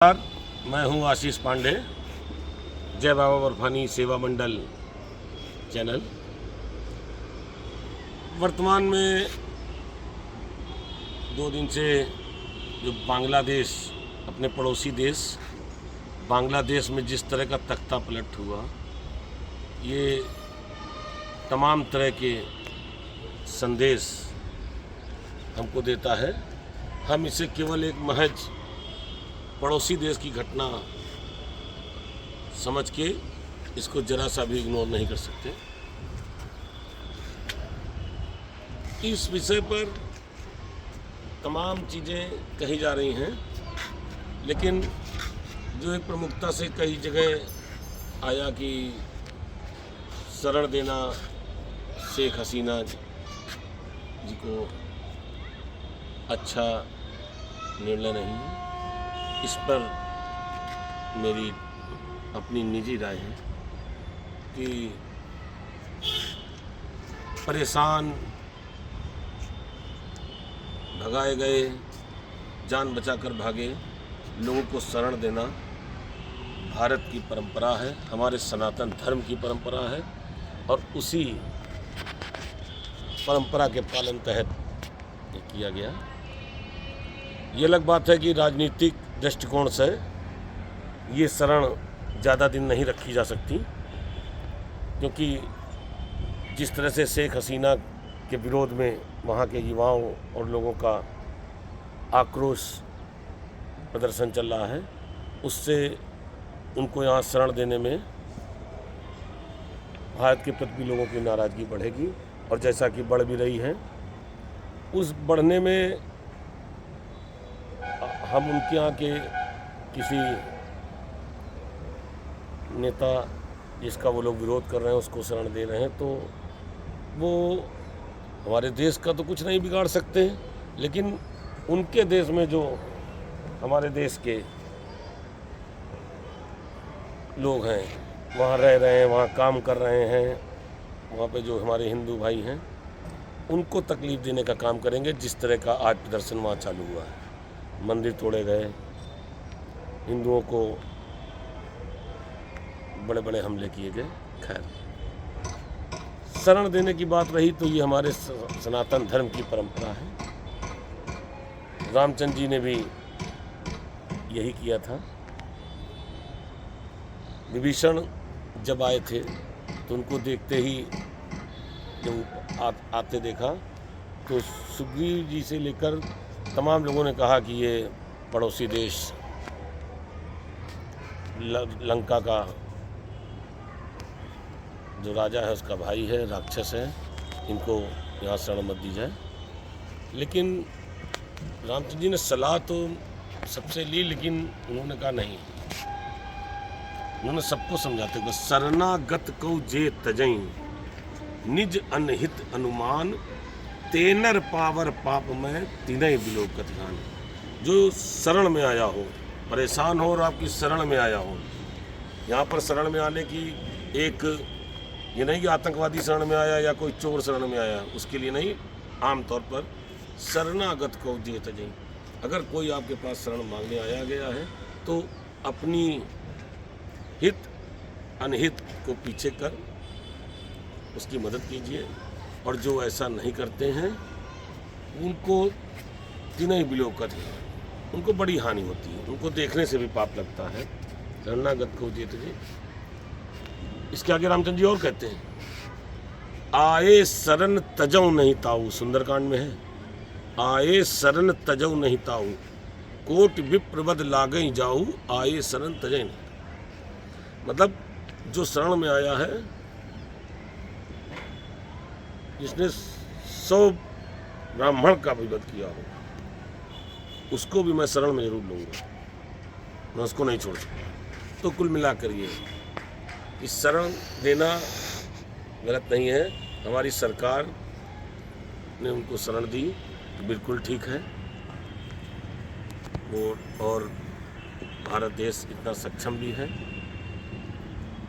मैं हूं आशीष पांडे, जय बाबा बर्फानी सेवा मंडल चैनल। वर्तमान में 2 दिन से जो बांग्लादेश, अपने पड़ोसी देश बांग्लादेश में जिस तरह का तख्ता पलट हुआ, ये तमाम तरह के संदेश हमको देता है। हम इसे केवल एक महज पड़ोसी देश की घटना समझ के इसको जरा सा भी इग्नोर नहीं कर सकते। इस विषय पर तमाम चीज़ें कही जा रही हैं, लेकिन जो एक प्रमुखता से कई जगह आया कि शरण देना शेख हसीना जी को अच्छा निर्णय नहीं है। इस पर मेरी अपनी निजी राय है कि परेशान, भगाए गए, जान बचाकर भागे लोगों को शरण देना भारत की परंपरा है, हमारे सनातन धर्म की परंपरा है, और उसी परंपरा के पालन तहत ये किया गया। ये अलग बात है कि राजनीतिक दृष्टिकोण से ये शरण ज़्यादा दिन नहीं रखी जा सकती, क्योंकि जिस तरह से शेख हसीना के विरोध में वहाँ के युवाओं और लोगों का आक्रोश प्रदर्शन चल रहा है, उससे उनको यहाँ शरण देने में भारत के प्रति लोगों की नाराज़गी बढ़ेगी, और जैसा कि बढ़ भी रही है, उस बढ़ने में हम उनके यहाँ के किसी नेता जिसका वो लोग विरोध कर रहे हैं उसको शरण दे रहे हैं, तो वो हमारे देश का तो कुछ नहीं बिगाड़ सकते, लेकिन उनके देश में जो हमारे देश के लोग हैं, वहाँ रह रहे हैं, वहाँ काम कर रहे हैं, वहाँ पे जो हमारे हिंदू भाई हैं, उनको तकलीफ़ देने का काम करेंगे। जिस तरह का आज प्रदर्शन वहाँ चालू हुआ है, मंदिर तोड़े गए, हिंदुओं को बड़े बड़े हमले किए गए। खैर, शरण देने की बात रही तो ये हमारे सनातन धर्म की परंपरा है। रामचंद्र जी ने भी यही किया था। विभीषण जब आए थे तो उनको देखते ही जब आते देखा तो सुग्रीव जी से लेकर तमाम लोगों ने कहा कि ये पड़ोसी देश लंका का जो राजा है उसका भाई है, राक्षस है, इनको यहाँ शरण मत दी जाए। लेकिन रामचंद्र जी ने सलाह तो सबसे ली, लेकिन उन्होंने कहा नहीं। उन्होंने सबको समझाते हुए शरणागत को जे तजई निज अनहित अनुमान तेनर पावर पाप में तीनय विलोकत ज्ञान। जो शरण में आया हो, परेशान हो और आपकी शरण में आया हो, यहाँ पर शरण में आने की एक ये नहीं कि आतंकवादी शरण में आया या कोई चोर शरण में आया, उसके लिए नहीं। आमतौर पर शरणागत को जे तजई, अगर कोई आपके पास शरण मांगने आया गया है तो अपनी हित अनहित को पीछे कर उसकी मदद कीजिए, और जो ऐसा नहीं करते हैं उनको तीनों विलोकत है, उनको बड़ी हानि होती है, उनको देखने से भी पाप लगता है। शरणागत को जे तजई। इसके आगे रामचंद्र जी और कहते हैं, आए शरण तजऊ नहीं ताऊ, सुंदरकांड में है, आए शरण तजऊ नहीं ताऊ, कोट विप्रवद लागई जाऊ, आए शरण तजई नहीं। मतलब जो शरण में आया है, जिसने 100 ब्राह्मण का विवध किया हो, उसको भी मैं शरण में जरूर लूँगा, मैं उसको नहीं छोड़ सकता। तो कुल मिलाकर ये इस शरण देना गलत नहीं है। हमारी सरकार ने उनको शरण दी तो बिल्कुल ठीक है। वो और भारत देश इतना सक्षम भी है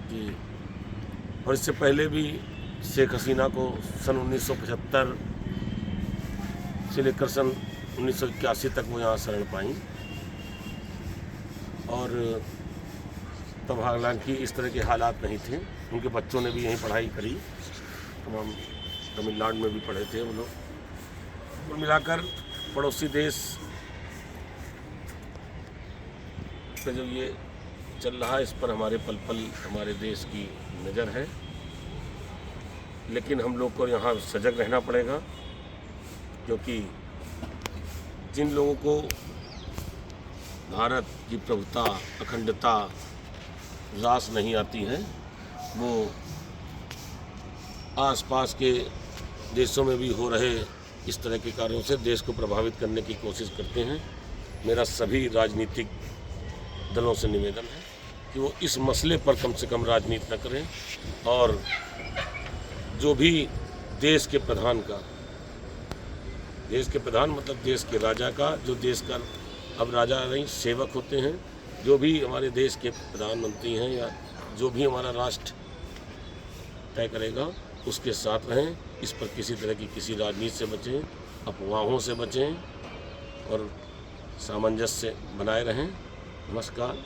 कि, और इससे पहले भी शेख हसीना को सन 1975 से लेकर सन 1981 तक वो यहाँ शरण पाई, और तब हालांकि इस तरह के हालात नहीं थे। उनके बच्चों ने भी यहीं पढ़ाई करी, तमाम तमिलनाडु में भी पढ़े थे वो लोग। कुल मिलाकर पड़ोसी देश पे जो ये चल रहा है, इस पर हमारे पल पल हमारे देश की नज़र है। लेकिन हम लोग को यहाँ सजग रहना पड़ेगा, क्योंकि जिन लोगों को भारत की प्रभुता, अखंडता रास नहीं आती है, वो आसपास के देशों में भी हो रहे इस तरह के कार्यों से देश को प्रभावित करने की कोशिश करते हैं। मेरा सभी राजनीतिक दलों से निवेदन है कि वो इस मसले पर कम से कम राजनीति न करें, और जो भी देश के प्रधान का, देश के प्रधान मतलब देश के राजा का, जो देश का अब राजा नहीं सेवक होते हैं, जो भी हमारे देश के प्रधानमंत्री हैं या जो भी हमारा राष्ट्र तय करेगा उसके साथ रहें। इस पर किसी तरह की किसी राजनीति से बचें, अफवाहों से बचें और सामंजस्य बनाए रहें। नमस्कार।